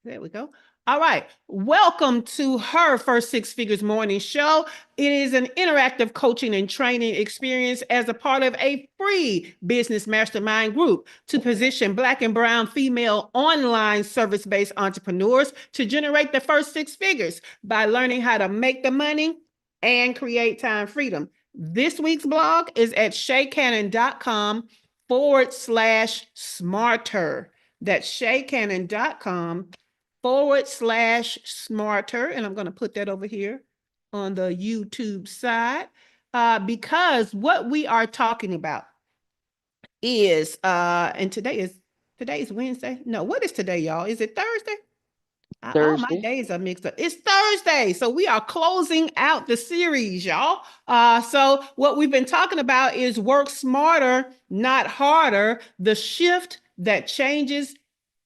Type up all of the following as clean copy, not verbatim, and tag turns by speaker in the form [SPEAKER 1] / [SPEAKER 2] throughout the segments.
[SPEAKER 1] There we go. All right. Welcome to her First Six Figures Morning Show. It is an interactive coaching and training experience as a part of a free business mastermind group to position Black and Brown female online service-based entrepreneurs to generate the first six figures by learning how to make the money and create time freedom. This week's blog is at shaycannon.com/smarter. That's shaycannon.com/smarter. And I'm going to put that over here on the YouTube side because what we are talking about is, and today's Wednesday. No, what is today, y'all? Is it Thursday? All my days are mixed up. It's Thursday. So we are closing out the series, y'all. So what we've been talking about is work smarter, not harder, the shift that changes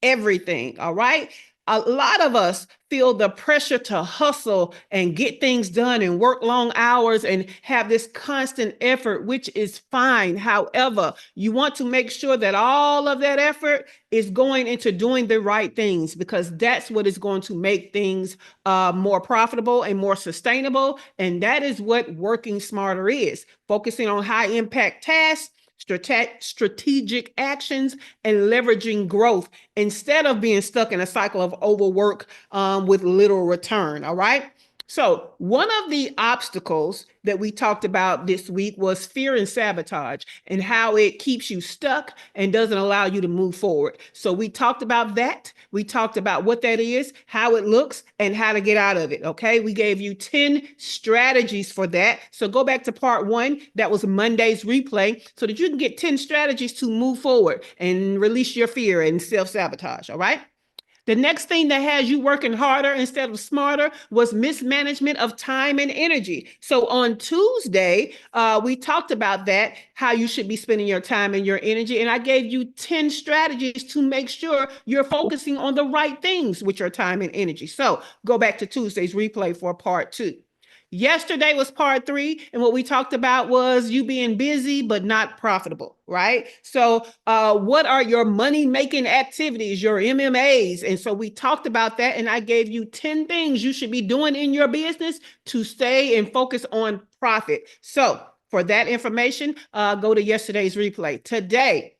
[SPEAKER 1] everything. All right. A lot of us feel the pressure to hustle and get things done and work long hours and have this constant effort, which is fine. However, you want to make sure that all of that effort is going into doing the right things, because that's what is going to make things more profitable and more sustainable. And that is what working smarter is: focusing on high impact tasks, strategic actions, and leveraging growth instead of being stuck in a cycle of overwork with little return. All right. So one of the obstacles that we talked about this week was fear and sabotage and how it keeps you stuck and doesn't allow you to move forward. So we talked about that. We talked about what that is, how it looks, and how to get out of it. Okay. We gave you 10 strategies for that. So go back to part 1. That was Monday's replay, so that you can get 10 strategies to move forward and release your fear and self-sabotage. All right. The next thing that has you working harder instead of smarter was mismanagement of time and energy. So on Tuesday, we talked about that, how you should be spending your time and your energy. And I gave you 10 strategies to make sure you're focusing on the right things with your time and energy. So go back to Tuesday's replay for part 2. Yesterday was part 3, and what we talked about was you being busy but not profitable, right? So what are your money-making activities, your MMAs? And so we talked about that, and I gave you 10 things you should be doing in your business to stay and focus on profit. So for that information, go to yesterday's replay. Today,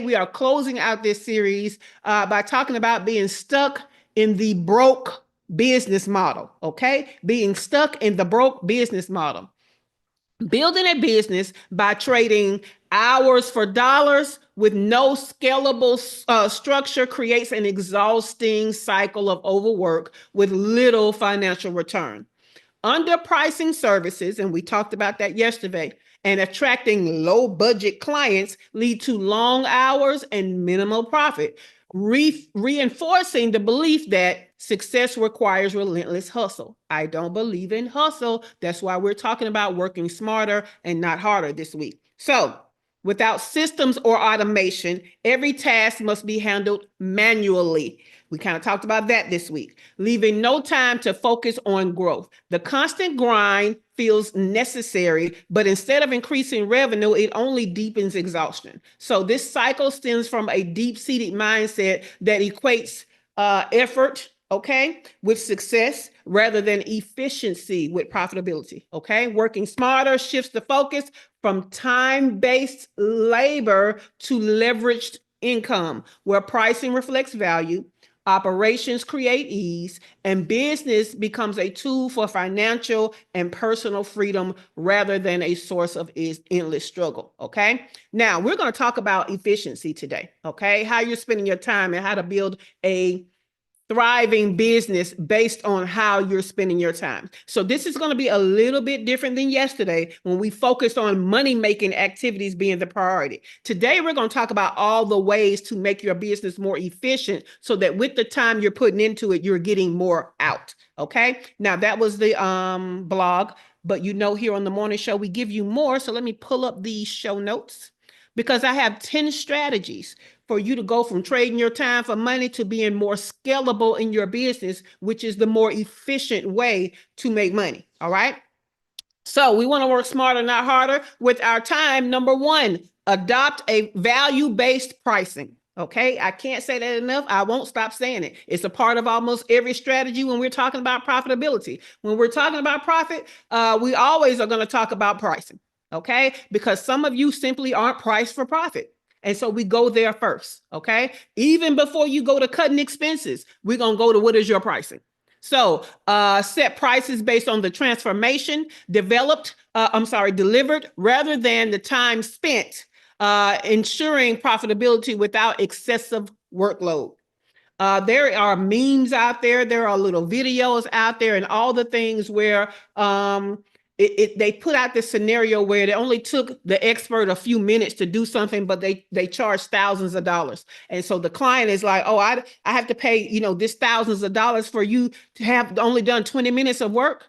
[SPEAKER 1] we are closing out this series by talking about being stuck in the broke business model. Okay. Being stuck in the broke business model. Building a business by trading hours for dollars with no scalable structure creates an exhausting cycle of overwork with little financial return. Underpricing services, and we talked about that yesterday, and attracting low budget clients lead to long hours and minimal profit, reinforcing the belief that success requires relentless hustle. I don't believe in hustle. That's why we're talking about working smarter and not harder this week. So without systems or automation, every task must be handled manually. We kind of talked about that this week, leaving no time to focus on growth. The constant grind feels necessary, but instead of increasing revenue, it only deepens exhaustion. So this cycle stems from a deep-seated mindset that equates effort, okay, with success rather than efficiency with profitability. Okay, working smarter shifts the focus from time-based labor to leveraged income, where pricing reflects value, operations create ease, and business becomes a tool for financial and personal freedom rather than a source of endless struggle. Okay. Now we're going to talk about efficiency today. Okay. How you're spending your time and how to build a thriving business based on how you're spending your time. So this is going to be a little bit different than yesterday when we focused on money-making activities being the priority. Today, we're going to talk about all the ways to make your business more efficient so that with the time you're putting into it, you're getting more out. Okay. Now that was the blog, but you know, here on the morning show, we give you more. So let me pull up these show notes, because I have 10 strategies for you to go from trading your time for money to being more scalable in your business, which is the more efficient way to make money. All right. So we want to work smarter, not harder with our time. Number 1, adopt a value-based pricing. Okay, I can't say that enough. I won't stop saying it. It's a part of almost every strategy when we're talking about profitability. When we're talking about profit, we always are going to talk about pricing. Okay, because some of you simply aren't priced for profit. And so we go there first. Okay, even before you go to cutting expenses, we're going to go to what is your pricing. So set prices based on the transformation delivered rather than the time spent, ensuring profitability without excessive workload. There are memes out there. There are little videos out there and all the things where they put out this scenario where it only took the expert a few minutes to do something, but they charge thousands of dollars. And so the client is like, oh, I have to pay, this thousands of dollars for you to have only done 20 minutes of work.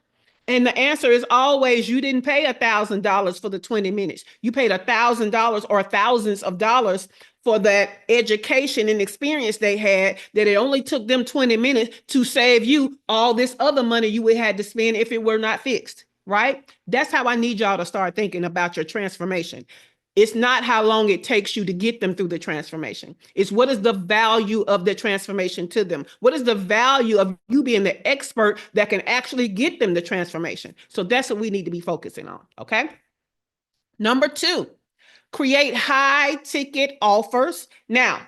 [SPEAKER 1] And the answer is always, you didn't pay $1,000 for the 20 minutes. You paid $1,000 or thousands of dollars for that education and experience they had, that it only took them 20 minutes to save you all this other money you would have had to spend if it were not fixed, right? That's how I need y'all to start thinking about your transformation. It's not how long it takes you to get them through the transformation. It's what is the value of the transformation to them? What is the value of you being the expert that can actually get them the transformation? So that's what we need to be focusing on, okay? Number 2, create high ticket offers. Now,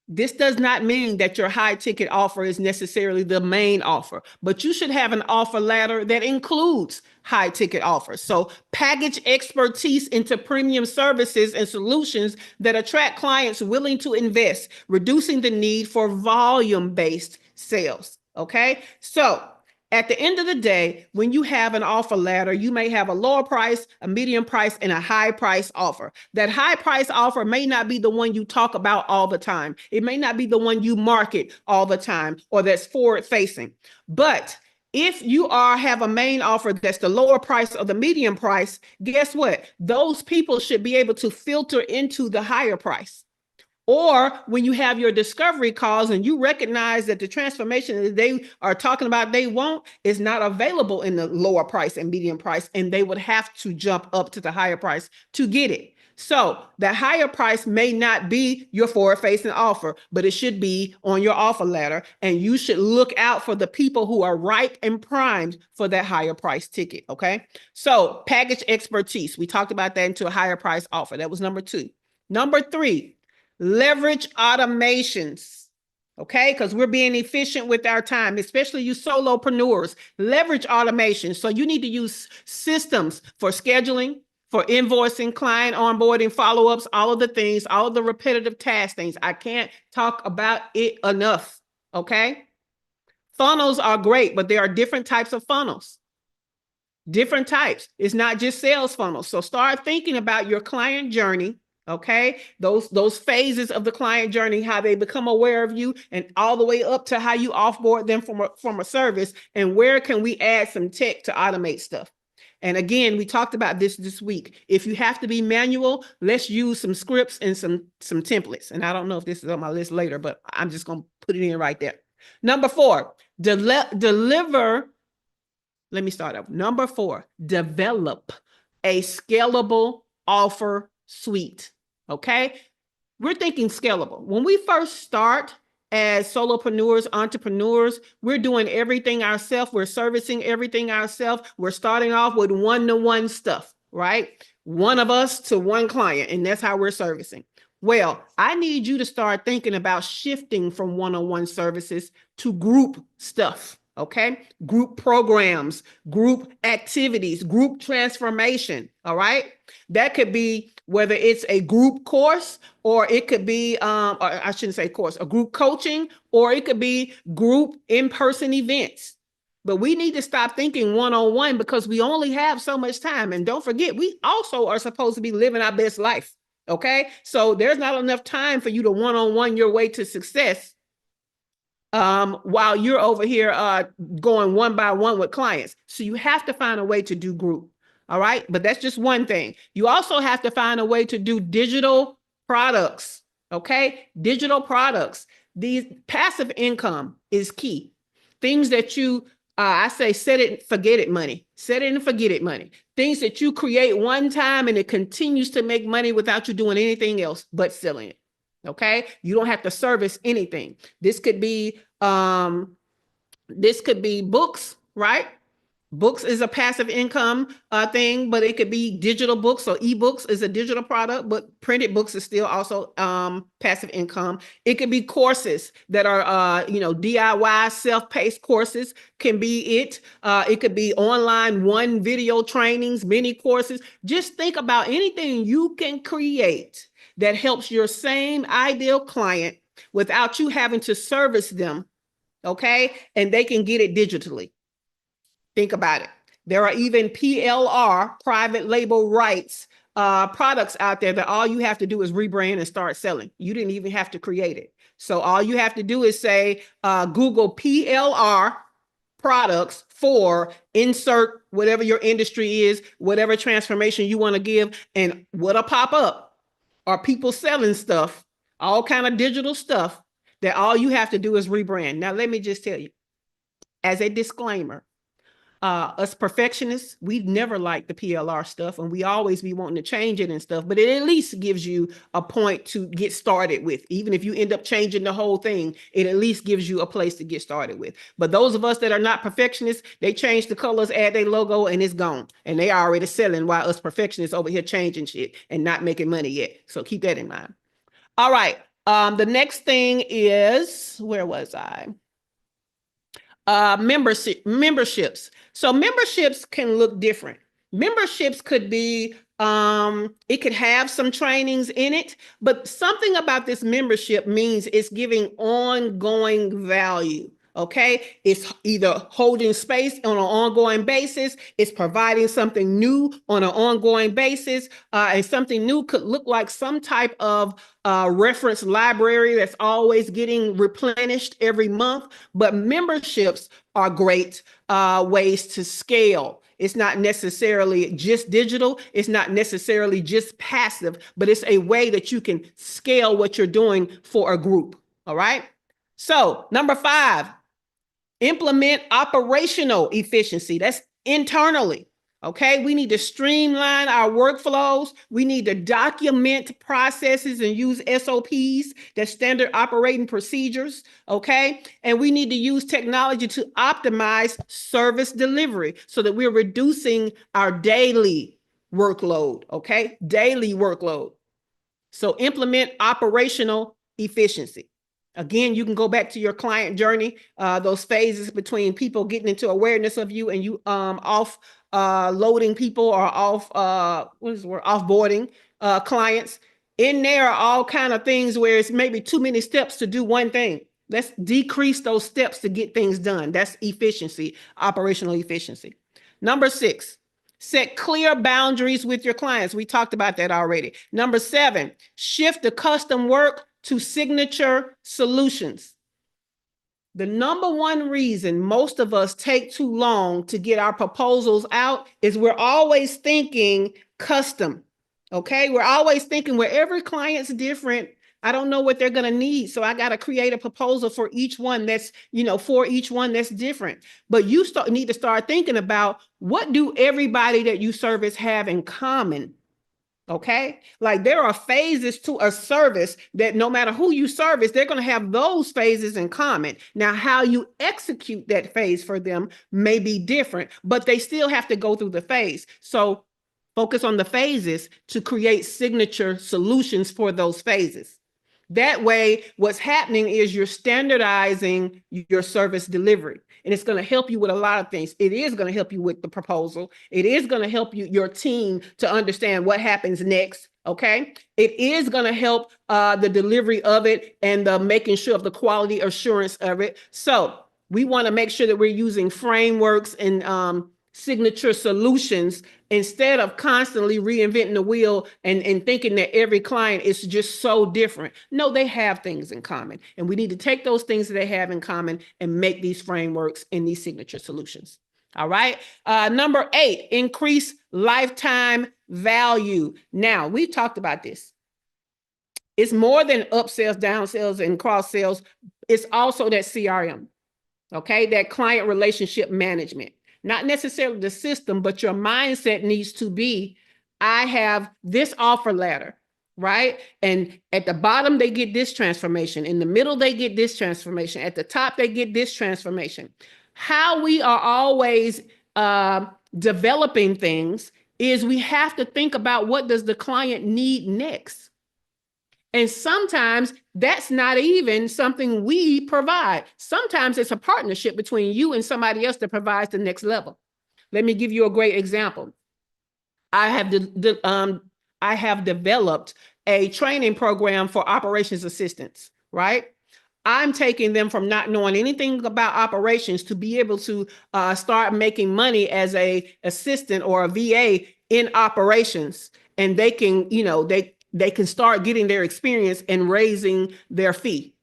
[SPEAKER 1] this does not mean that your high ticket offer is necessarily the main offer, but you should have an offer ladder that includes high ticket offers. So package expertise into premium services and solutions that attract clients willing to invest, reducing the need for volume-based sales. Okay, so at the end of the day, when you have an offer ladder, you may have a lower price, a medium price, and a high price offer. That high price offer may not be the one you talk about all the time. It may not be the one you market all the time or that's forward facing. But if you have a main offer that's the lower price or the medium price, guess what? Those people should be able to filter into the higher price. Or when you have your discovery calls and you recognize that the transformation that they are talking about they want is not available in the lower price and medium price, and they would have to jump up to the higher price to get it. So the higher price may not be your forward-facing offer, but it should be on your offer ladder, and you should look out for the people who are ripe and primed for that higher price ticket, okay? So package expertise, we talked about that into a higher price offer. That was number 2. Number 3, leverage automations, okay? Because we're being efficient with our time, especially you solopreneurs. Leverage automation. So you need to use systems for scheduling, for invoicing, client onboarding, follow-ups, all of the things, all of the repetitive task things. I can't talk about it enough, okay? Funnels are great, but there are different types of funnels. Different types. It's not just sales funnels. So start thinking about your client journey. Okay, those phases of the client journey, how they become aware of you, and all the way up to how you offboard them from a service, and where can we add some tech to automate stuff. And again, we talked about this week. If you have to be manual, let's use some scripts and some templates. And I don't know if this is on my list later, but I'm just going to put it in right there. Number 4, deliver. Let me start up. Number 4, develop a scalable offer suite. Okay, we're thinking scalable. When we first start as solopreneurs, entrepreneurs, we're doing everything ourselves. We're servicing everything ourselves. We're starting off with one-to-one stuff, right? One of us to one client, and that's how we're servicing. Well, I need you to start thinking about shifting from one-on-one services to group stuff. Okay, group programs, group activities, group transformation. All right, that could be whether it's a group course, or it could be, or I shouldn't say course, a group coaching, or it could be group in-person events. But we need to stop thinking one-on-one, because we only have so much time. And don't forget, we also are supposed to be living our best life. Okay, so there's not enough time for you to one-on-one your way to success while you're over here going one by one with clients. So you have to find a way to do group. All right, but that's just one thing. You also have to find a way to do digital products. Okay, digital products. These passive income is key. Things that you, I say, set it, forget it money. Set it and forget it money. Things that you create one time and it continues to make money without you doing anything else but selling it. Okay. You don't have to service anything. This could be books, right? Books is a passive income thing, but it could be digital books. So ebooks is a digital product, but printed books is still also passive income. It could be courses that are, DIY self-paced courses can be it. It could be online one video trainings, mini courses. Just think about anything you can create that helps your same ideal client without you having to service them. Okay. And they can get it digitally. Think about it. There are even PLR, private label rights, products out there that all you have to do is rebrand and start selling. You didn't even have to create it. So all you have to do is say, Google PLR products for insert whatever your industry is, whatever transformation you want to give, and what'll pop up are people selling stuff, all kind of digital stuff that all you have to do is rebrand. Now, let me just tell you, as a disclaimer, us perfectionists, we never like the PLR stuff, and we always be wanting to change it and stuff, but it at least gives you a point to get started with. Even if you end up changing the whole thing, it at least gives you a place to get started with. But those of us that are not perfectionists, they change the colors, add their logo, and it's gone. And they are already selling while us perfectionists over here changing shit and not making money yet. So keep that in mind. All right. The next thing is, where was I? Memberships. So memberships can look different. Memberships could be, it could have some trainings in it, but something about this membership means it's giving ongoing value. Okay, it's either holding space on an ongoing basis, it's providing something new on an ongoing basis, and something new could look like some type of reference library that's always getting replenished every month. But memberships are great ways to scale. It's not necessarily just digital. It's not necessarily just passive, but it's a way that you can scale what you're doing for a group. All right. So number 5, implement operational efficiency. That's internally. Okay, we need to streamline our workflows. We need to document processes and use SOPs, that's standard operating procedures. Okay, and we need to use technology to optimize service delivery so that we're reducing our daily workload. Okay, daily workload. So implement operational efficiency. Again, you can go back to your client journey, those phases between people getting into awareness of you and you off loading people or off offboarding clients. In there are all kind of things where it's maybe too many steps to do one thing. Let's decrease those steps to get things done. That's efficiency, operational efficiency. Number 6, set clear boundaries with your clients. We talked about that already. Number 7, shift the custom work to signature solutions. The number one reason most of us take too long to get our proposals out is we're always thinking custom. Okay, we're always thinking where every client's different. I don't know what they're going to need, so I got to create a proposal for each one that's, for each one that's different. But you need to start thinking about, what do everybody that you service have in common? Okay, like there are phases to a service that no matter who you service, they're going to have those phases in common. Now, how you execute that phase for them may be different, but they still have to go through the phase. So focus on the phases to create signature solutions for those phases. That way, what's happening is you're standardizing your service delivery, and it's going to help you with a lot of things. It is going to help you with the proposal. It is going to help your team to understand what happens next. Okay. It is going to help the delivery of it and the making sure of the quality assurance of it. So we want to make sure that we're using frameworks and signature solutions instead of constantly reinventing the wheel and thinking that every client is just so different. No, they have things in common, and we need to take those things that they have in common and make these frameworks and these signature solutions. All right. Number 8, increase lifetime value. Now, we've talked about this. It's more than upsells, downsells, and cross sales. It's also that CRM. Okay, that client relationship management. Not necessarily the system, but your mindset needs to be, I have this offer letter. right? And at the bottom, they get this transformation. In the middle, they get this transformation. At the top, they get this transformation. How we are always developing things is we have to think about what does the client need next. And sometimes that's not even something we provide. Sometimes it's a partnership between you and somebody else that provides the next level. Let me give you a great example. I have developed a training program for operations assistants, right? I'm taking them from not knowing anything about operations to be able to start making money as a assistant or a VA in operations. And they can, they can start getting their experience and raising their fee.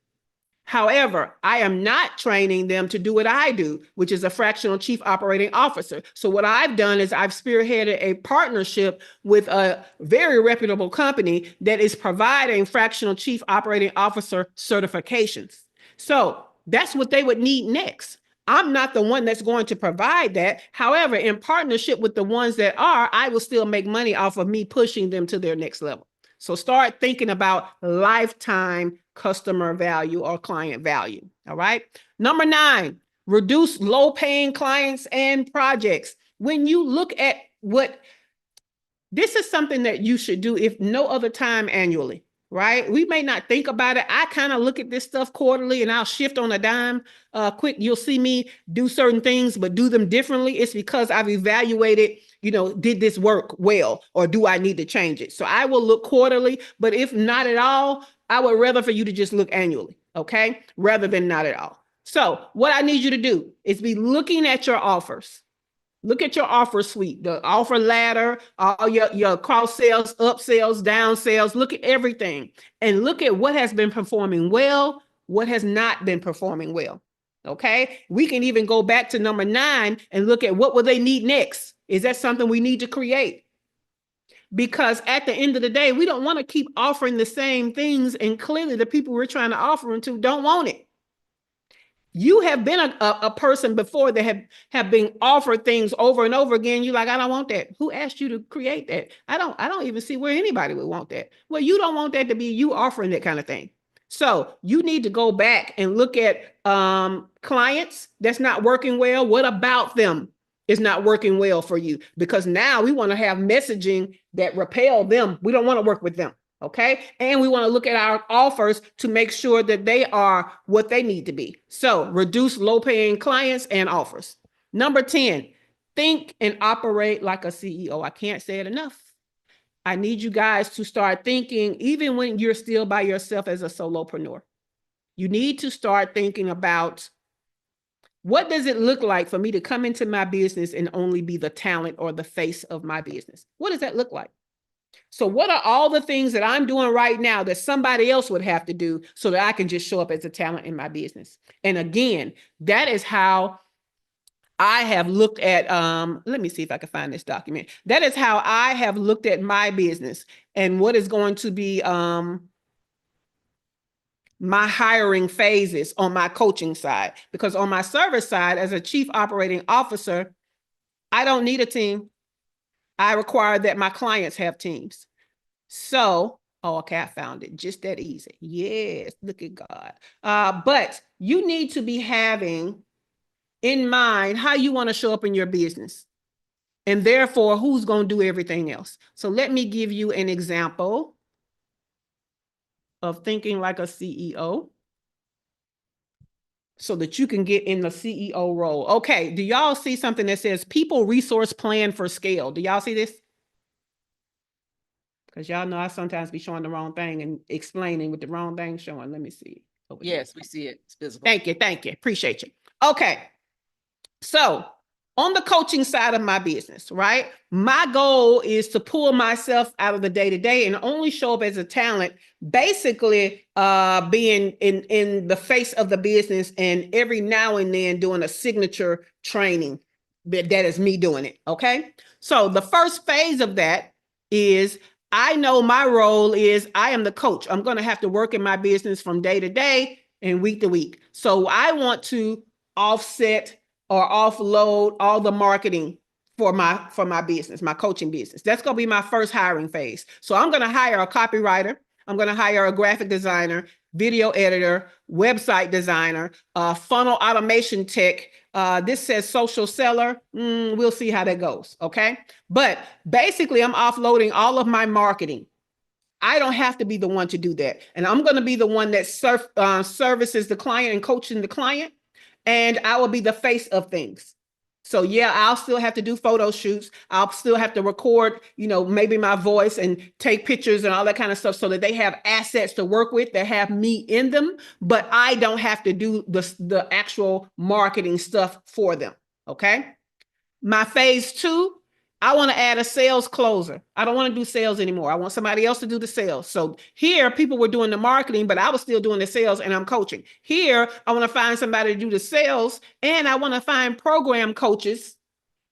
[SPEAKER 1] However, I am not training them to do what I do, which is a fractional chief operating officer. So what I've done is I've spearheaded a partnership with a very reputable company that is providing fractional chief operating officer certifications. So that's what they would need next. I'm not the one that's going to provide that. However, in partnership with the ones that are, I will still make money off of me pushing them to their next level. So start thinking about lifetime customer value or client value. All right. Number 9, reduce low paying clients and projects. When you look at this is something that you should do if no other time annually, right? We may not think about it. I kind of look at this stuff quarterly and I'll shift on a dime quick. You'll see me do certain things, but do them differently. It's because I've evaluated, did this work well, or do I need to change it? So I will look quarterly, but if not at all, I would rather for you to just look annually, okay? Rather than not at all. So what I need you to do is be looking at your offers. Look at your offer suite, the offer ladder, all your cross sales, up sales, down sales. Look at everything and look at what has been performing well, what has not been performing well. Okay. We can even go back to number 9 and look at what will they need next. Is that something we need to create? Because at the end of the day, we don't want to keep offering the same things. And clearly the people we're trying to offer them to don't want it. You have been a person before that have been offered things over and over again. You're like, I don't want that. Who asked you to create that? I don't even see where anybody would want that. Well, you don't want that to be you offering that kind of thing. So you need to go back and look at clients that's not working well. What about them is not working well for you? Because now we want to have messaging that repel them. We don't want to work with them. Okay. And we want to look at our offers to make sure that they are what they need to be. So reduce low paying clients and offers. Number 10, think and operate like a CEO. I can't say it enough. I need you guys to start thinking, even when you're still by yourself as a solopreneur, you need to start thinking about what does it look like for me to come into my business and only be the talent or the face of my business? What does that look like? So what are all the things that I'm doing right now that somebody else would have to do so that I can just show up as a talent in my business? And again, that is how I have looked at, let me see if I can find this document. That is how I have looked at my business and what is going to be my hiring phases on my coaching side. Because on my service side, as a chief operating officer, I don't need a team. I require that my clients have teams. So, okay, I found it. Just that easy. Yes, look at God. But you need to be having in mind how you want to show up in your business. And therefore, who's going to do everything else? So let me give you an example of thinking like a CEO so that you can get in the CEO role. Okay, do y'all see something that says people resource plan for scale? Do y'all see this? Because y'all know I sometimes be showing the wrong thing and explaining with the wrong thing showing. Let me see.
[SPEAKER 2] Yes, we see it. It's visible.
[SPEAKER 1] Thank you. Thank you. Appreciate you. Okay. So on the coaching side of my business, right? My goal is to pull myself out of the day-to-day and only show up as a talent, basically being in the face of the business and every now and then doing a signature training. That is me doing it. Okay. So the first phase of that is I know my role is I am the coach. I'm going to have to work in my business from day to day and week to week. So I want to offset or offload all the marketing for my business, my coaching business. That's going to be my first hiring phase. So I'm going to hire a copywriter. I'm going to hire a graphic designer, video editor, website designer, funnel automation tech. This says social seller. We'll see how that goes. Okay. But basically, I'm offloading all of my marketing. I don't have to be the one to do that. And I'm going to be the one that services the client and coaching the client. And I will be the face of things. So yeah, I'll still have to do photo shoots. I'll still have to record, maybe my voice and take pictures and all that kind of stuff so that they have assets to work with that have me in them. But I don't have to do the actual marketing stuff for them. Okay. My phase 2, I want to add a sales closer. I don't want to do sales anymore. I want somebody else to do the sales. So here, people were doing the marketing, but I was still doing the sales and I'm coaching. Here, I want to find somebody to do the sales and I want to find program coaches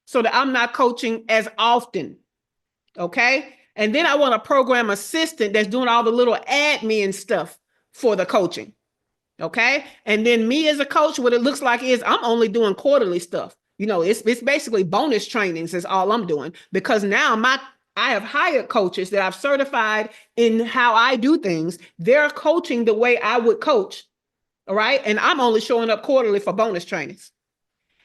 [SPEAKER 1] so that I'm not coaching as often. Okay. And then I want a program assistant that's doing all the little admin stuff for the coaching. Okay. And then me as a coach, what it looks like is I'm only doing quarterly stuff. It's basically bonus trainings is all I'm doing because now I have hired coaches that I've certified in how I do things. They're coaching the way I would coach. All right. And I'm only showing up quarterly for bonus trainings.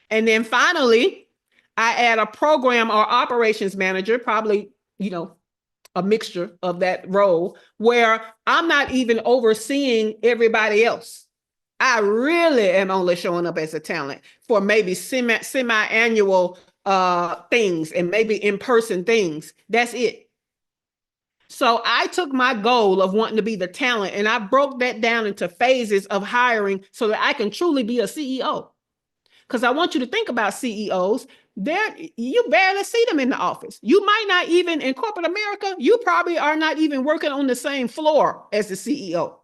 [SPEAKER 1] And then finally, I add a program or operations manager, probably, a mixture of that role where I'm not even overseeing everybody else. I really am only showing up as a talent for maybe semi-annual things and maybe in-person things. That's it. So I took my goal of wanting to be the talent and I broke that down into phases of hiring so that I can truly be a CEO. Because I want you to think about CEOs. You barely see them in the office. You might not even, in corporate America, you probably are not even working on the same floor as the CEO.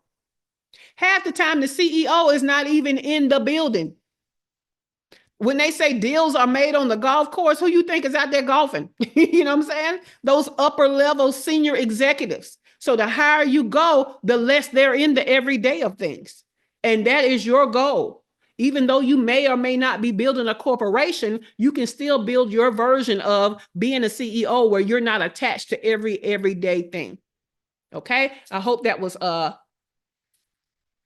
[SPEAKER 1] Half the time, the CEO is not even in the building. When they say deals are made on the golf course, who you think is out there golfing? You know what I'm saying? Those upper level senior executives. So the higher you go, the less they're in the everyday of things. And that is your goal. Even though you may or may not be building a corporation, you can still build your version of being a CEO where you're not attached to every everyday thing. Okay? I hope that was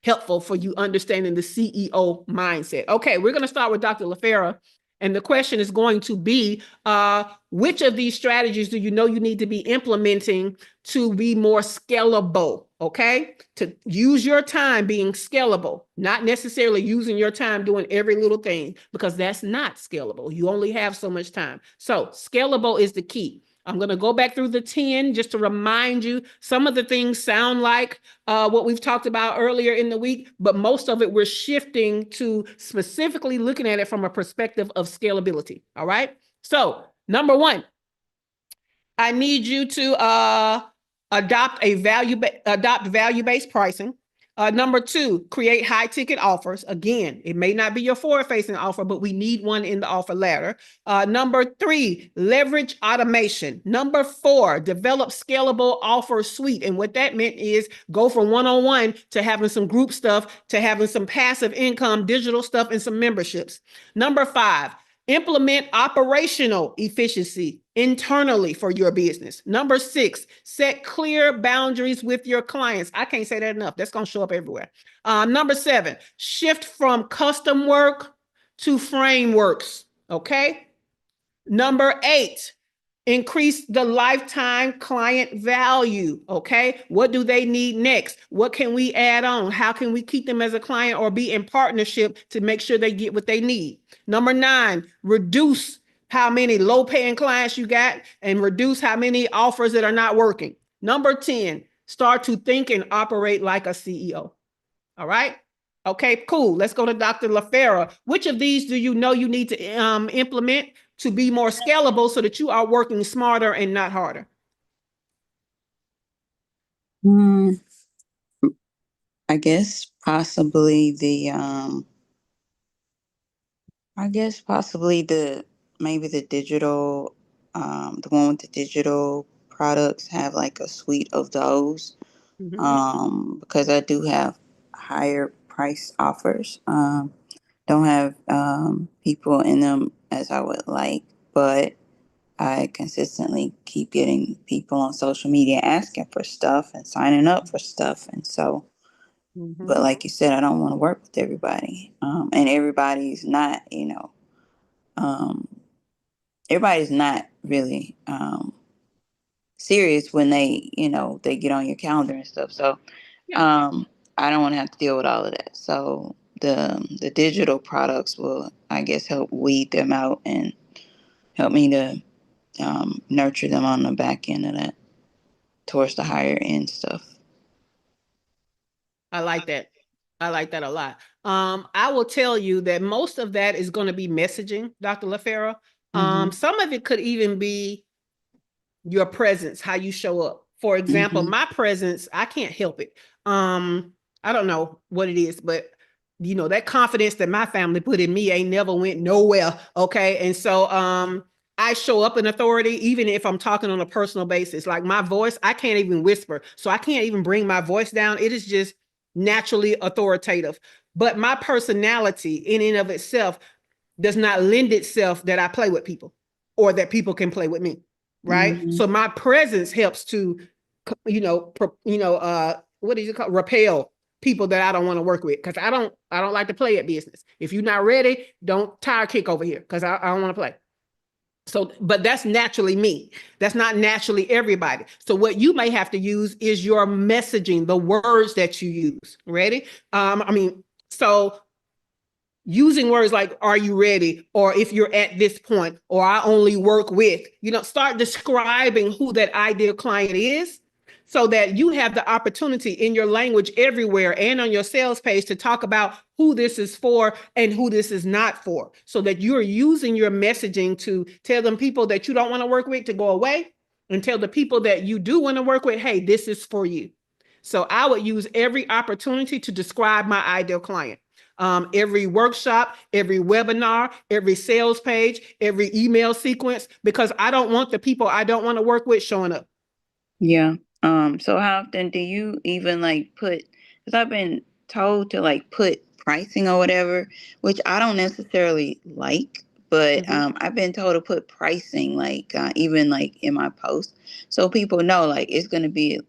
[SPEAKER 1] helpful for you understanding the CEO mindset. Okay, we're going to start with Dr. LaFera. And the question is going to be, which of these strategies do you know you need to be implementing to be more scalable? Okay, to use your time being scalable, not necessarily using your time doing every little thing, because that's not scalable. You only have so much time. So scalable is the key. I'm going to go back through the 10 just to remind you. Some of the things sound like what we've talked about earlier in the week, but most of it we're shifting to specifically looking at it from a perspective of scalability. All right. So number 1, I need you to adopt value-based pricing. Number 2, create high ticket offers. Again, it may not be your forward-facing offer, but we need one in the offer ladder. Number 3, leverage automation. Number 4, develop scalable offer suite. And what that meant is go from one-on-one to having some group stuff, to having some passive income, digital stuff, and some memberships. Number 5, implement operational efficiency internally for your business. Number 6, set clear boundaries with your clients. I can't say that enough. That's going to show up everywhere. Number 7, shift from custom work to frameworks. Okay. Number 8, increase the lifetime client value. Okay. What do they need next? What can we add on? How can we keep them as a client or be in partnership to make sure they get what they need? Number 9, reduce how many low-paying clients you got and reduce how many offers that are not working. Number 10, start to think and operate like a CEO. All right. Okay, cool. Let's go to Dr. LaFera. Which of these do you know you need to implement to be more scalable so that you are working smarter and not harder?
[SPEAKER 3] I guess possibly maybe the digital, the one with the digital products have like a suite of those. Because I do have higher price offers. Don't have people in them as I would like, but I consistently keep getting people on social media asking for stuff and signing up for stuff. And so, but like you said, I don't want to work with everybody. And everybody's not, um, everybody's not really serious when they get on your calendar and stuff. So I don't want to have to deal with all of that. So the digital products will, I guess, help weed them out and help me to nurture them on the back end of that towards the higher end stuff.
[SPEAKER 1] I like that. I like that a lot. I will tell you that most of that is going to be messaging, Dr. LaFera. Some of it could even be your presence, how you show up. For example, my presence, I can't help it. I don't know what it is, but that confidence that my family put in me ain't never went nowhere. Okay. And so I show up in authority, even if I'm talking on a personal basis. Like my voice, I can't even whisper. So I can't even bring my voice down. It is just naturally authoritative. But my personality in and of itself does not lend itself that I play with people or that people can play with me. Right. So my presence helps to, what do you call repel people that I don't want to work with. Cause I don't like to play at business. If you're not ready, don't tire kick over here. Cause I don't want to play. So, but that's naturally me. That's not naturally everybody. So what you may have to use is your messaging, the words that you use. Ready? So using words like, are you ready? Or if you're at this point, or I only work with, start describing who that ideal client is so that you have the opportunity in your language everywhere and on your sales page to talk about who this is for and who this is not for, so that you're using your messaging to tell them people that you don't want to work with to go away and tell the people that you do want to work with, hey, this is for you. So I would use every opportunity to describe my ideal client. Every workshop, every webinar, every sales page, every email sequence, because I don't want the people I don't want to work with showing up.
[SPEAKER 3] Yeah. So how often do you even put, because I've been told to put pricing or whatever, which I don't necessarily like, but I've been told to put pricing even in my post, so people know it's going to be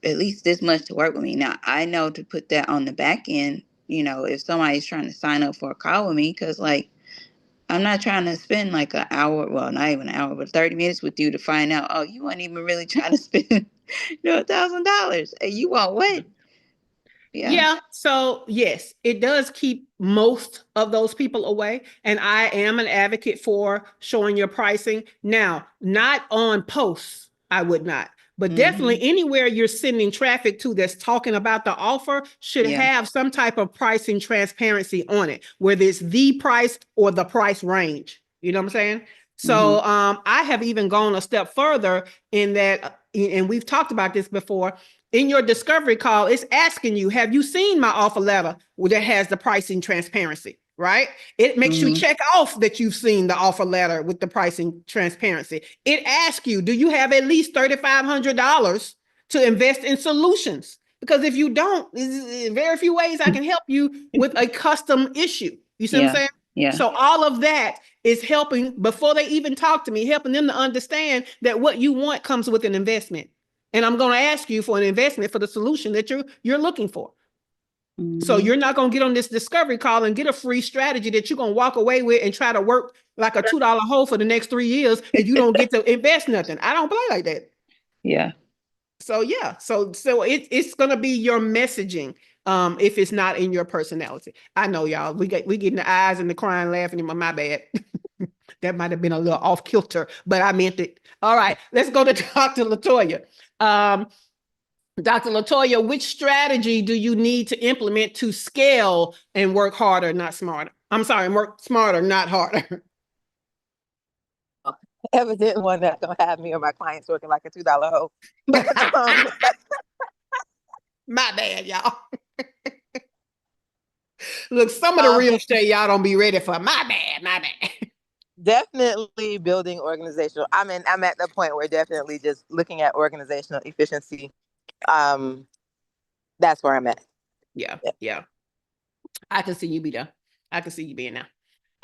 [SPEAKER 3] at least this much to work with me. Now I know to put that on the back end, if somebody's trying to sign up for a call with me, because I'm not trying to spend an hour, well, not even an hour, but 30 minutes with you to find out, oh, you weren't even really trying to spend, $1,000. And you want what?
[SPEAKER 1] Yeah. So yes, it does keep most of those people away. And I am an advocate for showing your pricing. Now, not on posts, I would not. But definitely anywhere you're sending traffic to that's talking about the offer should have some type of pricing transparency on it, whether it's the price or the price range. You know what I'm saying? So I have even gone a step further in that, and we've talked about this before. In your discovery call, it's asking you, have you seen my offer letter that has the pricing transparency, right? It makes you check off that you've seen the offer letter with the pricing transparency. It asks you, do you have at least $3,500 to invest in solutions? Because if you don't, there's very few ways I can help you with a custom issue. You see what I'm saying?
[SPEAKER 3] Yeah.
[SPEAKER 1] So all of that is helping, before they even talk to me, helping them to understand that what you want comes with an investment. And I'm going to ask you for an investment for the solution that you're looking for. So you're not going to get on this discovery call and get a free strategy that you're going to walk away with and try to work like a $2 hole for the next 3 years if you don't get to invest nothing. I don't play like that.
[SPEAKER 3] Yeah.
[SPEAKER 1] So yeah, so it's going to be your messaging. If it's not in your personality. I know y'all, we getting the eyes and the crying laughing in my bad. That might have been a little off kilter, but I meant it. All right, let's go to Dr. LaToya. Dr. LaToya, which strategy do you need to implement to scale and work harder, not smarter? I'm sorry, work smarter, not harder.
[SPEAKER 2] Evident one that's gonna have me or my clients working like a $2 hoe.
[SPEAKER 1] My bad, y'all. Look, some of the real estate y'all don't be ready for. My bad.
[SPEAKER 2] Definitely building organizational. I'm at the point where definitely just looking at organizational efficiency. That's where I'm at.
[SPEAKER 1] Yeah. I can see you be there. I can see you being there.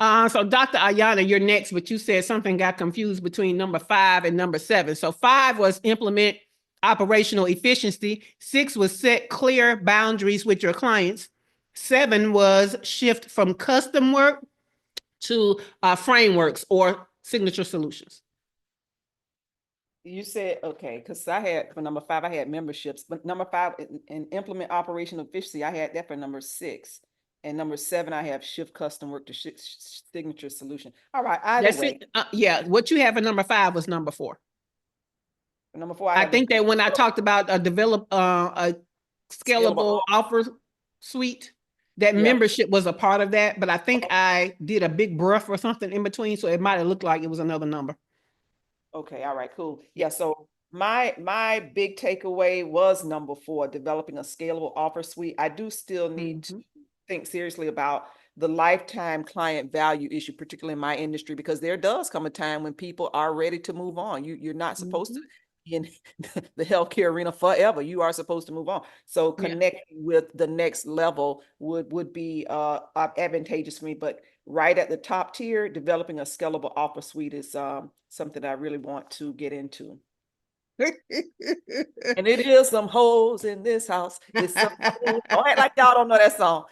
[SPEAKER 1] So Dr. Ayana, you're next, but you said something got confused between number 5 and number 7. So 5 was implement operational efficiency. 6 was set clear boundaries with your clients. 7 was shift from custom work to frameworks or signature solutions.
[SPEAKER 4] You said, okay, because I had for number 5, I had memberships, but number 5 in implement operational efficiency, I had that for number 6. And number 7, I have shift custom work to signature solution. All right, either way.
[SPEAKER 1] Yeah, what you have for number 5 was number 4.
[SPEAKER 4] For number 4,
[SPEAKER 1] I think that when I talked about a scalable offer suite, that membership was a part of that, but I think I did a big breath or something in between, so it might have looked like it was another number.
[SPEAKER 4] Okay, all right, cool. Yeah, so my big takeaway was number 4, developing a scalable offer suite. I do still need to think seriously about the lifetime client value issue, particularly in my industry, because there does come a time when people are ready to move on. You're not supposed to be in the healthcare arena forever. You are supposed to move on. So connecting with the next level would be advantageous for me. But right at the top tier, developing a scalable offer suite is something I really want to get into. And it is some hoes in this house. It's some hoes. Don't act like y'all don't know that song.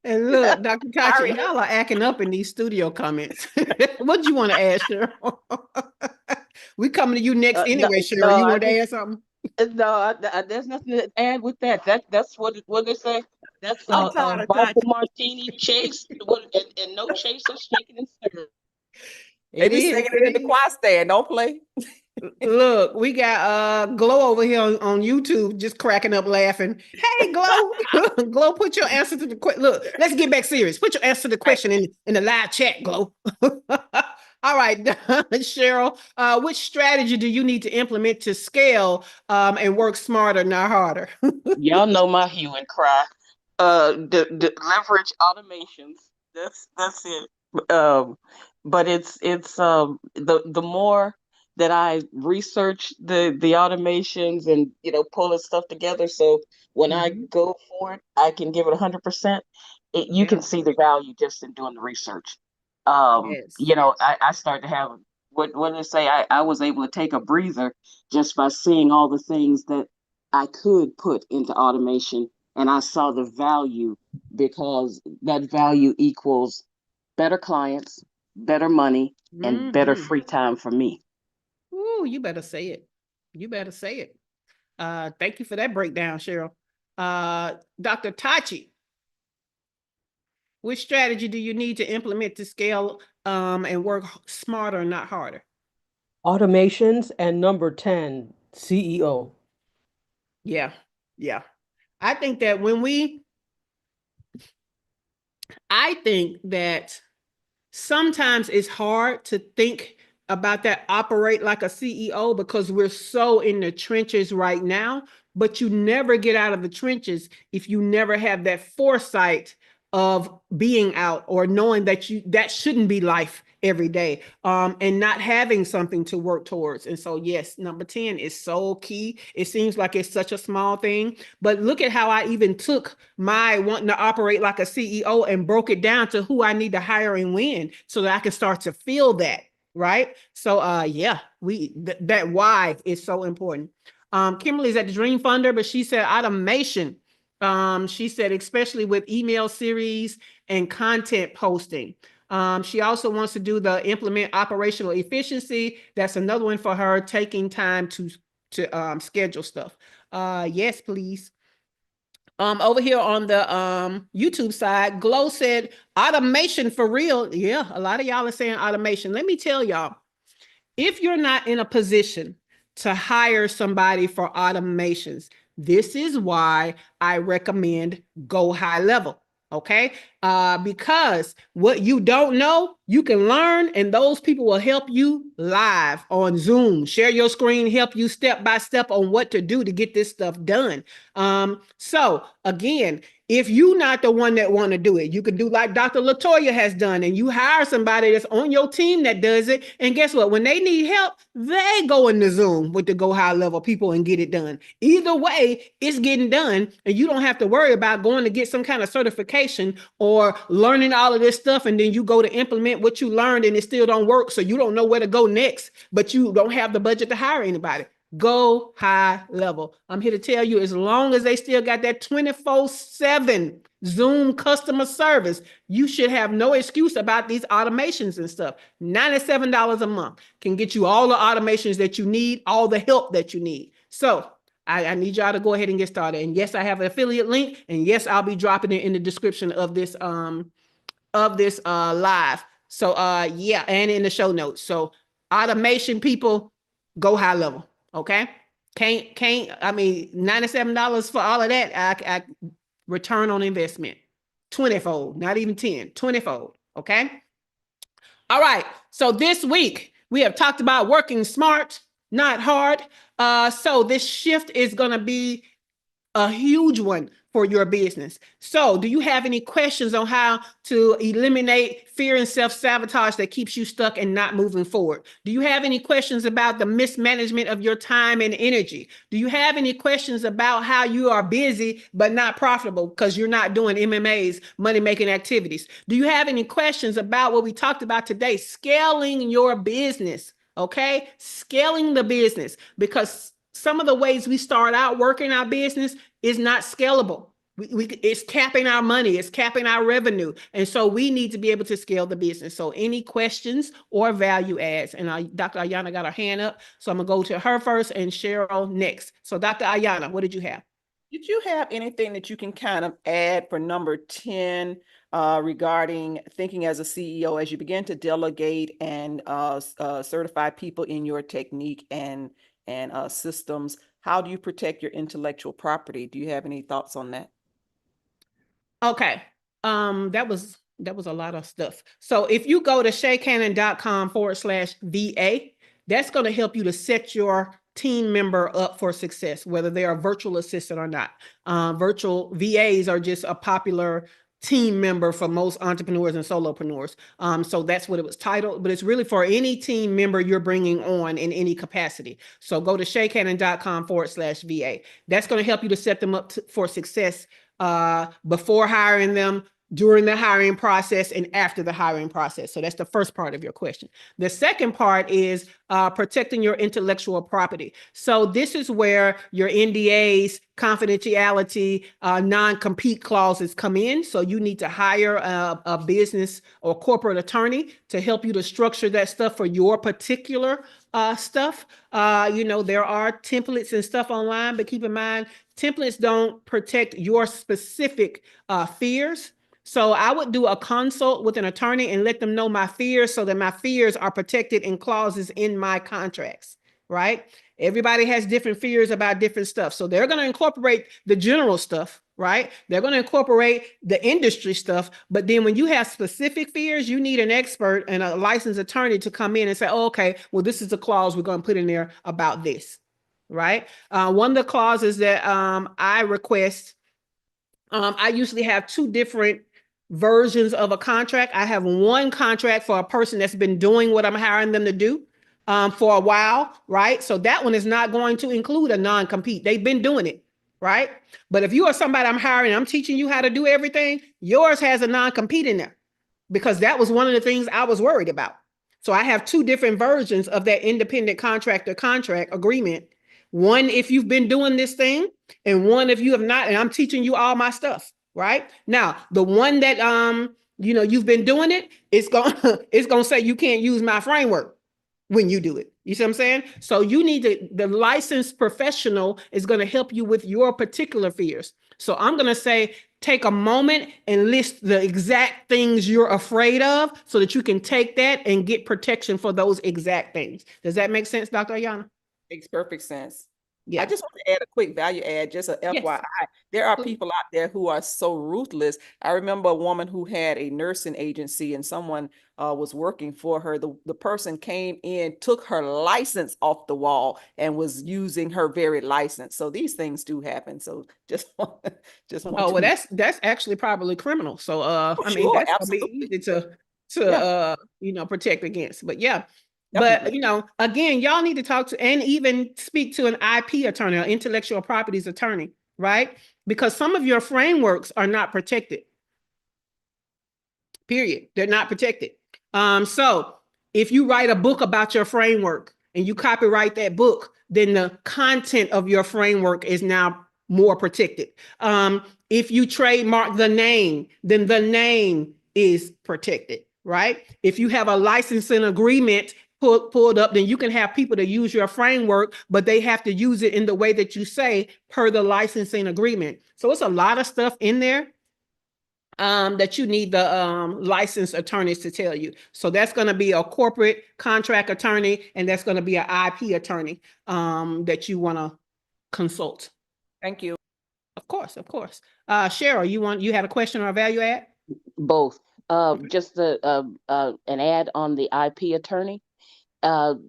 [SPEAKER 1] And look, Dr. Kachi, y'all are acting up in these studio comments. What do you want to add, Cheryl? We coming to you next anyway, Cheryl. You want to add something?
[SPEAKER 5] No, there's nothing to add with that. That's what they say. That's
[SPEAKER 1] I'm
[SPEAKER 5] vodka martini chase and no chaser, shaking and stirring.
[SPEAKER 4] They be singing it in the choir stand. Don't play.
[SPEAKER 1] Look, we got Glow over here on YouTube just cracking up laughing. Hey, Glow. Glow, put your answer to the question. Look, let's get back serious. Put your answer to the question in the live chat, Glow. All right, Cheryl, which strategy do you need to implement to scale and work smarter, not harder?
[SPEAKER 5] Y'all know my hue and cry. The leverage automations. That's it. But it's the more that I research the automations and pulling stuff together, so when I go for it, I can give it 100%. You can see the value just in doing the research. I started to have what did it say? I was able to take a breather just by seeing all the things that I could put into automation, and I saw the value, because that value equals better clients, better money, and better free time for me.
[SPEAKER 1] Ooh, you better say it. You better say it. Thank you for that breakdown, Cheryl. Dr. Tachi, which strategy do you need to implement to scale and work smarter, not harder?
[SPEAKER 6] Automations and number 10, CEO.
[SPEAKER 1] Yeah. I think that sometimes it's hard to think about that, operate like a CEO, because we're so in the trenches right now, but you never get out of the trenches if you never have that foresight of being out or knowing that that shouldn't be life every day, and not having something to work towards. And so, yes, number 10 is so key. It seems like it's such a small thing, but look at how I even took my wanting to operate like a CEO and broke it down to who I need to hire and when, so that I can start to feel that. Right. So, that why is so important. Kimberly's at the Dream Funder, but she said automation. She said, especially with email series and content posting. She also wants to do the implement operational efficiency. That's another one for her, taking time to schedule stuff. Yes, please. Over here on the YouTube side, Glow said automation for real. Yeah, a lot of y'all are saying automation. Let me tell y'all, if you're not in a position to hire somebody for automations, this is why I recommend go high level. Okay. Because what you don't know, you can learn, and those people will help you live on Zoom, share your screen, help you step by step on what to do to get this stuff done. So again, if you're not the one that want to do it, you can do like Dr. Latoya has done, and you hire somebody that's on your team that does it. And guess what? When they need help, they go into Zoom with the go high level people and get it done. Either way, it's getting done, and you don't have to worry about going to get some kind of certification or or learning all of this stuff, and then you go to implement what you learned and it still don't work, so you don't know where to go next, but you don't have the budget to hire anybody. Go high level. I'm here to tell you, as long as they still got that 24/7 Zoom customer service, you should have no excuse about these automations and stuff. $97 a month can get you all the automations that you need, all the help that you need. So I need y'all to go ahead and get started. And yes, I have an affiliate link. And yes, I'll be dropping it in the description of this live. So yeah, and in the show notes. So automation people, go high level. Okay. I mean, $97 for all of that. I return on investment 20-fold, not even 10, 20-fold. Okay. All right. So this week we have talked about working smart, not hard. So this shift is going to be a huge one for your business. So do you have any questions on how to eliminate fear and self-sabotage that keeps you stuck and not moving forward? Do you have any questions about the mismanagement of your time and energy? Do you have any questions about how you are busy but not profitable because you're not doing MMAs, money-making activities? Do you have any questions about what we talked about today, scaling your business? Okay, scaling the business, because some of the ways we start out working our business is not scalable. It's capping our money, it's capping our revenue. And so we need to be able to scale the business. So any questions or value adds? And Dr. Ayana got her hand up. So I'm gonna go to her first and Cheryl next. So Dr. Ayana, what did you have?
[SPEAKER 4] Did you have anything that you can kind of add for number 10 regarding thinking as a CEO as you begin to delegate and certify people in your technique and systems? How do you protect your intellectual property? Do you have any thoughts on that?
[SPEAKER 1] Okay. That was a lot of stuff. So if you go to shaycannon.com/VA, that's going to help you to set your team member up for success, whether they are virtual assistant or not. Virtual VAs are just a popular team member for most entrepreneurs and solopreneurs. So that's what it was titled, but it's really for any team member you're bringing on in any capacity. So go to shaycannon.com/VA. That's going to help you to set them up for success before hiring them, during the hiring process, and after the hiring process. So that's the first part of your question. The second part is protecting your intellectual property. So this is where your NDAs, confidentiality, non-compete clauses come in. So you need to hire a business or corporate attorney to help you to structure that stuff for your particular stuff. There are templates and stuff online, but keep in mind, templates don't protect your specific fears. So I would do a consult with an attorney and let them know my fears so that my fears are protected in clauses in my contracts, right? Everybody has different fears about different stuff. So they're going to incorporate the general stuff, right? They're going to incorporate the industry stuff. But then when you have specific fears, you need an expert and a licensed attorney to come in and say, oh, okay, well, this is the clause we're going to put in there about this, right? One of the clauses that I request, I usually have two different versions of a contract. I have one contract for a person that's been doing what I'm hiring them to do for a while, right? So that one is not going to include a non-compete. They've been doing it, right? But if you are somebody I'm hiring, I'm teaching you how to do everything, yours has a non-compete in there, because that was one of the things I was worried about. So I have two different versions of that independent contractor contract agreement. One, if you've been doing this thing, and one, if you have not, and I'm teaching you all my stuff. Right now, the one that you've been doing it, it's gonna say you can't use my framework when you do it. You see what I'm saying? So you need the licensed professional is going to help you with your particular fears. So I'm going to say, take a moment and list the exact things you're afraid of so that you can take that and get protection for those exact things. Does that make sense, Dr. Ayana?
[SPEAKER 4] Makes perfect sense.
[SPEAKER 1] Yeah.
[SPEAKER 4] I just want to add a quick value add, just a FYI. There are people out there who are so ruthless. I remember a woman who had a nursing agency and someone was working for her. The person came in, took her license off the wall and was using her very license. So these things do happen. So just want
[SPEAKER 1] oh, well, that's actually probably criminal. So I mean, that's absolutely gonna be easy to protect against. But yeah. Definitely. But, again, y'all need to talk to and even speak to an IP attorney or intellectual properties attorney, right? Because some of your frameworks are not protected. period. They're not protected. So if you write a book about your framework and you copyright that book, then the content of your framework is now more protected. If you trademark the name, then the name is protected, right? If you have a licensing agreement pulled up, then you can have people to use your framework, but they have to use it in the way that you say per the licensing agreement. So it's a lot of stuff in there that you need the licensed attorneys to tell you. So that's going to be a corporate contract attorney, and that's going to be an IP attorney that you want to consult.
[SPEAKER 4] Thank you.
[SPEAKER 1] Of course, of course. Cheryl, you had a question or a value add?
[SPEAKER 5] Both. Just an ad on the IP attorney.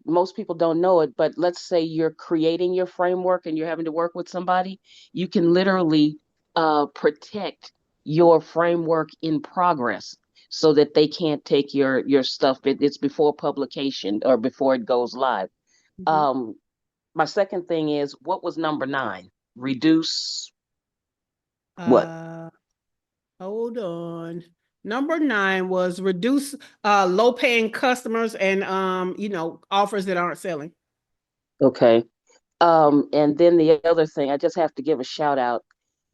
[SPEAKER 5] Most people don't know it, but let's say you're creating your framework and you're having to work with somebody, you can literally protect your framework in progress so that they can't take your stuff. It's before publication or before it goes live. Mm-hmm. My second thing is, what was number 9? Reduce what?
[SPEAKER 1] Hold on. Number 9 was reduce low-paying customers and offers that aren't selling.
[SPEAKER 5] Okay. And then the other thing, I just have to give a shout out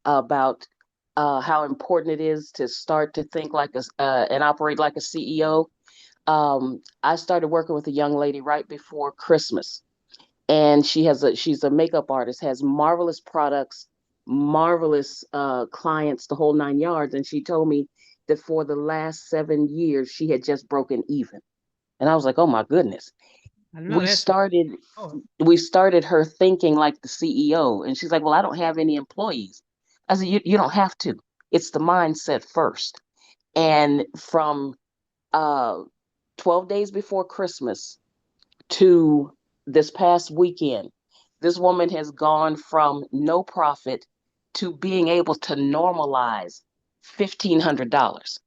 [SPEAKER 5] about how important it is to start to think like and operate like a CEO. I started working with a young lady right before Christmas, and she's a makeup artist, has marvelous products, marvelous clients, the whole 9 yards. And she told me that for the last 7 years, she had just broken even. And I was like, oh my goodness. We started her thinking like the CEO, and she's like, well, I don't have any employees. I said, you don't have to. It's the mindset first. And from 12 days before Christmas to this past weekend, this woman has gone from no profit to being able to normalize $1,500.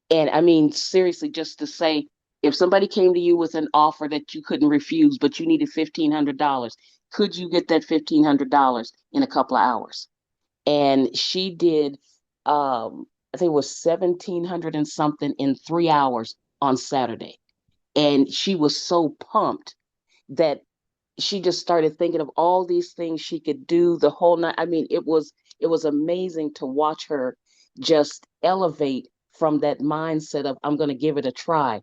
[SPEAKER 5] And I mean, seriously, just to say, if somebody came to you with an offer that you couldn't refuse, but you needed $1,500, could you get that $1,500 in a couple of hours? And she did, I think it was 1,700 and something in 3 hours on Saturday. And she was so pumped that she just started thinking of all these things she could do the whole night. I mean, it was amazing to watch her just elevate from that mindset of, I'm going to give it a try.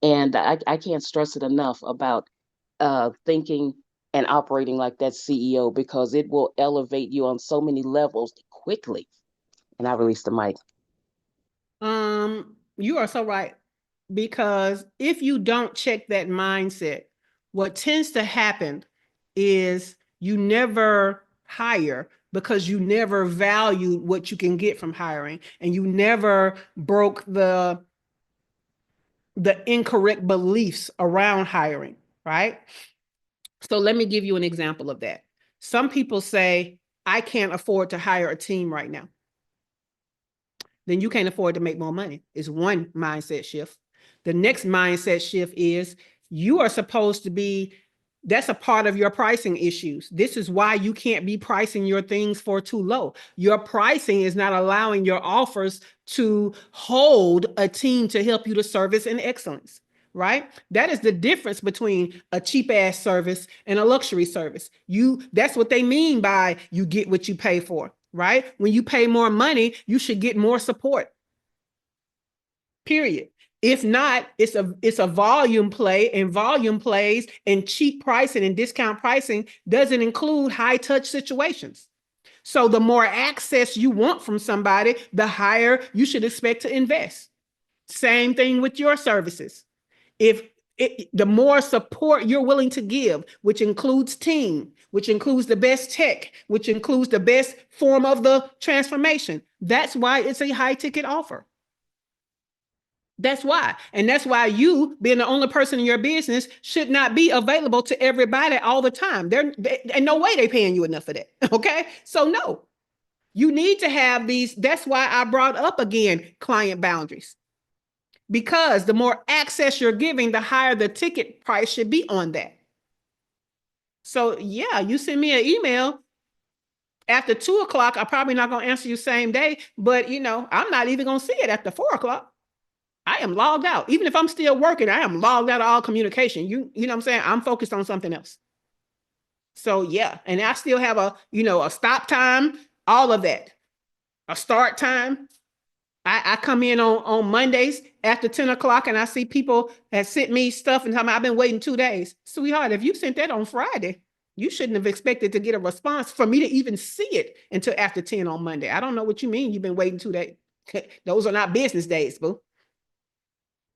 [SPEAKER 5] And I can't stress it enough about thinking and operating like that CEO, because it will elevate you on so many levels quickly. And I released the mic.
[SPEAKER 1] You are so right, because if you don't check that mindset, what tends to happen is you never hire because you never valued what you can get from hiring, and you never broke the incorrect beliefs around hiring, right? So let me give you an example of that. Some people say, I can't afford to hire a team right now. Then you can't afford to make more money. It's one mindset shift. The next mindset shift is you are supposed to be, that's a part of your pricing issues. This is why you can't be pricing your things for too low. Your pricing is not allowing your offers to hold a team to help you to service in excellence, right? That is the difference between a cheap ass service and a luxury service. That's what they mean by you get what you pay for, right? When you pay more money, you should get more support. Period. If not, it's a volume play, and volume plays and cheap pricing and discount pricing doesn't include high touch situations. So the more access you want from somebody, the higher you should expect to invest. Same thing with your services. The more support you're willing to give, which includes team, which includes the best tech, which includes the best form of the transformation, that's why it's a high ticket offer. That's why. And that's why you, being the only person in your business, should not be available to everybody all the time. And no way they paying you enough for that. Okay. So no, you need to have these. That's why I brought up again, client boundaries, because the more access you're giving, the higher the ticket price should be on that. So yeah, you send me an email after 2:00, I'm probably not going to answer you same day, but I'm not even going to see it after 4:00. I am logged out. Even if I'm still working, I am logged out of all communication. You know what I'm saying? I'm focused on something else. So yeah, and I still have a stop time, all of that, a start time. I come in on Mondays after 10 o'clock and I see people that sent me stuff and tell me I've been waiting 2 days. Sweetheart, if you sent that on Friday, you shouldn't have expected to get a response for me to even see it until after 10 on Monday. I don't know what you mean you've been waiting 2 days. Those are not business days, boo.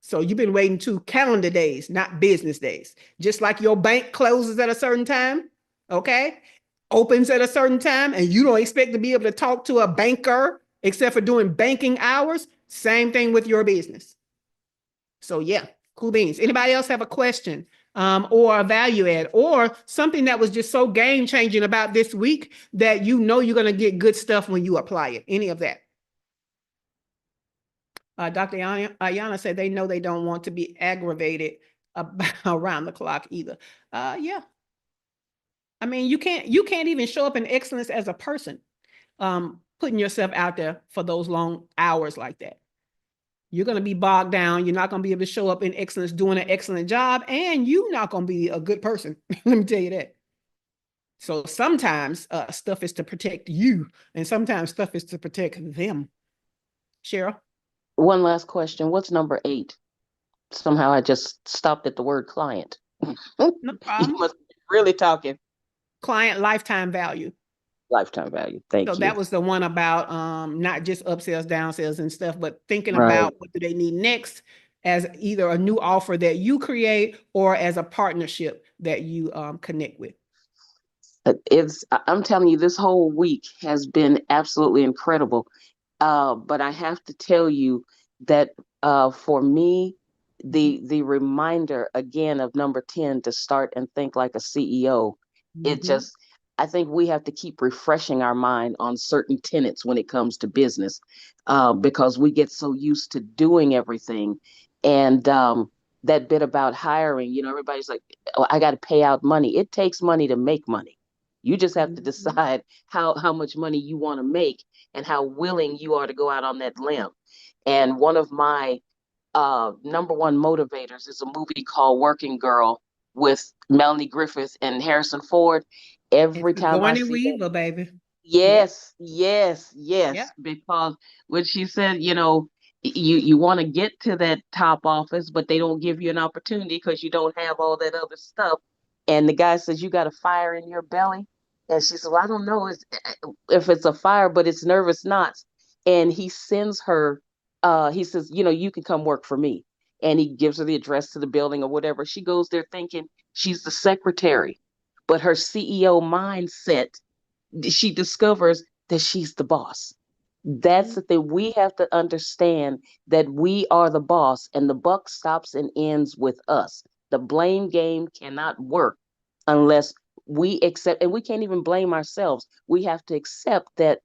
[SPEAKER 1] So you've been waiting 2 calendar days, not business days. Just like your bank closes at a certain time, okay? Opens at a certain time, and you don't expect to be able to talk to a banker except for doing banking hours. Same thing with your business. So yeah, cool beans. Anybody else have a question or a value add or something that was just so game changing about this week that you know you're going to get good stuff when you apply it? Any of that? Dr. Ayana said they know they don't want to be aggravated around the clock either. Yeah. I mean, you can't even show up in excellence as a person, putting yourself out there for those long hours like that. You're going to be bogged down. You're not going to be able to show up in excellence, doing an excellent job, and you're not going to be a good person. Let me tell you that. So sometimes stuff is to protect you, and sometimes stuff is to protect them. Cheryl?
[SPEAKER 5] One last question. What's number 8? Somehow I just stopped at the word client.
[SPEAKER 1] No
[SPEAKER 5] You
[SPEAKER 1] problem.
[SPEAKER 5] must be really talking
[SPEAKER 1] Client lifetime value.
[SPEAKER 5] lifetime value. Thank
[SPEAKER 1] So
[SPEAKER 5] you.
[SPEAKER 1] that was the one about not just upsells, downsells and stuff, but thinking
[SPEAKER 5] Right.
[SPEAKER 1] about what do they need next as either a new offer that you create or as a partnership that you connect with.
[SPEAKER 5] I'm telling you, this whole week has been absolutely incredible. But I have to tell you that for me, the reminder again of number 10 to start and think like a CEO, it just, I think we have to keep refreshing our mind on certain tenets when it comes to business, because we get so used to doing everything. And that bit about hiring, everybody's like, oh, I got to pay out money. It takes money to make money. You just have to decide how much money you want to make and how willing you are to go out on that limb. And one of my number one motivators is a movie called Working Girl with Melanie Griffith and Harrison Ford. Every
[SPEAKER 1] It's
[SPEAKER 5] time I
[SPEAKER 1] Sigourney
[SPEAKER 5] see that,
[SPEAKER 1] Weaver, baby.
[SPEAKER 5] yes, because when she said, you want to get to that top office, but they don't give you an opportunity because you don't have all that other stuff. And the guy says, you got a fire in your belly. And she said, well, I don't know if it's a fire, but it's nervous knots. And he sends her, he says, you can come work for me. And he gives her the address to the building or whatever. She goes there thinking she's the secretary, but her CEO mindset, she discovers that she's the boss. That's the thing. We have to understand that we are the boss and the buck stops and ends with us. The blame game cannot work unless we accept, and we can't even blame ourselves. We have to accept that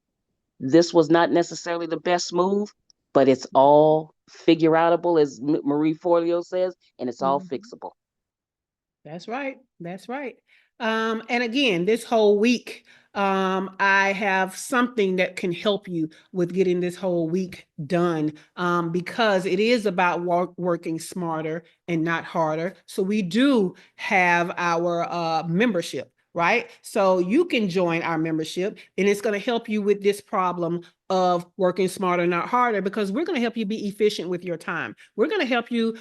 [SPEAKER 5] this was not necessarily the best move, but it's all figure outable, as Marie Forleo says, and it's all fixable.
[SPEAKER 1] That's right. That's right. And again, this whole week, I have something that can help you with getting this whole week done, because it is about working smarter and not harder. So we do have our membership, right? So you can join our membership and it's going to help you with this problem of working smarter, not harder, because we're going to help you be efficient with your time. We're going to help you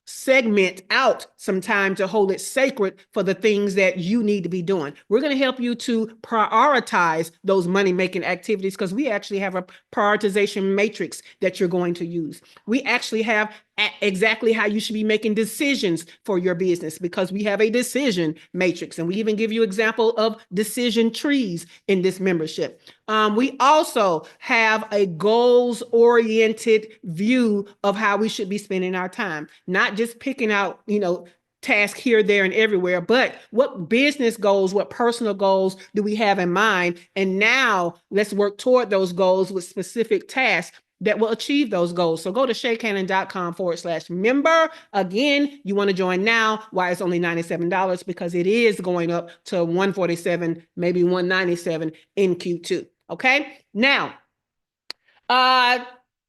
[SPEAKER 1] segment out some time to hold it sacred for the things that you need to be doing. We're going to help you to prioritize those money-making activities because we actually have a prioritization matrix that you're going to use. We actually have exactly how you should be making decisions for your business because we have a decision matrix, and we even give you example of decision trees in this membership. We also have a goals-oriented view of how we should be spending our time, not just picking out, task here, there, and everywhere, but what business goals, what personal goals do we have in mind? And now let's work toward those goals with specific tasks that will achieve those goals. So go to shakehannon.com/member. Again, you want to join now. Why it's only $97? Because it is going up to $147, maybe $197 in Q2. Okay. Now,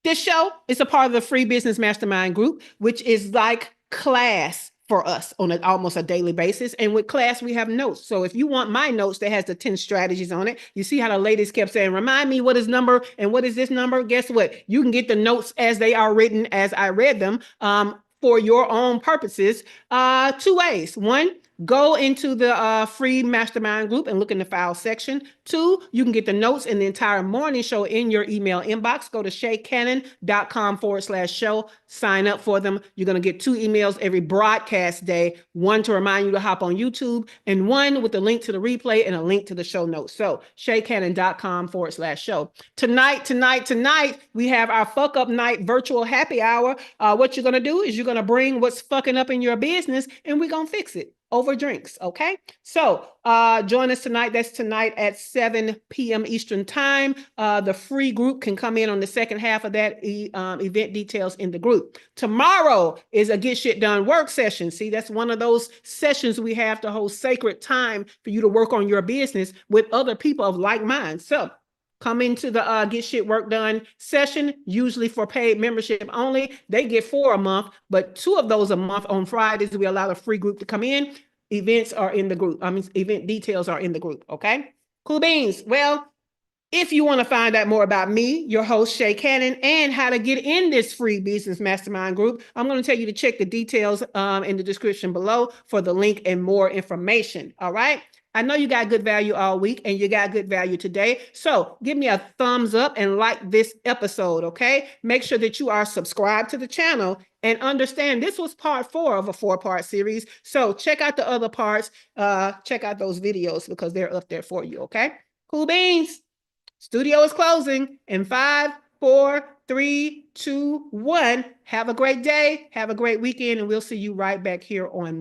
[SPEAKER 1] This show is a part of the Free Business Mastermind group, which is like class for us on almost a daily basis. And with class, we have notes. So if you want my notes that has the 10 strategies on it, you see how the ladies kept saying, remind me what is number and what is this number? Guess what? You can get the notes as they are written, as I read them, for your own purposes, 2 ways. One, go into the free mastermind group and look in the file section. 2, you can get the notes and the entire morning show in your email inbox. Go to shaycannon.com/show, sign up for them. You're going to get 2 emails every broadcast day, one to remind you to hop on YouTube and one with a link to the replay and a link to the show notes. So shaycannon.com/show. Tonight, we have our fuck up night virtual happy hour. What you're going to do is you're going to bring what's fucking up in your business and we're going to fix it over drinks. Okay. So join us tonight. That's tonight at 7 p.m. Eastern time. The free group can come in on the second half of that event details in the group. Tomorrow is a Get Shit Done work session. See, that's one of those sessions we have to hold sacred time for you to work on your business with other people of like mind. So come into the Get Shit Work Done session, usually for paid membership only. They get 4 a month, but 2 of those a month on Fridays, we allow the free group to come in. Events are in the group. Event details are in the group, okay? Cool beans. Well, if you want to find out more about me, your host, Shay Cannon, and how to get in this free business mastermind group, I'm going to tell you to check the details in the description below for the link and more information, all right? I know you got good value all week and you got good value today. So give me a thumbs up and like this episode, okay? Make sure that you are subscribed to the channel and understand this was part 4 of a 4-part series. So check out the other parts. Check out those videos because they're up there for you, okay? Cool beans. Studio is closing in 5, 4, 3, 2, 1. Have a great day. Have a great weekend. And we'll see you right back here on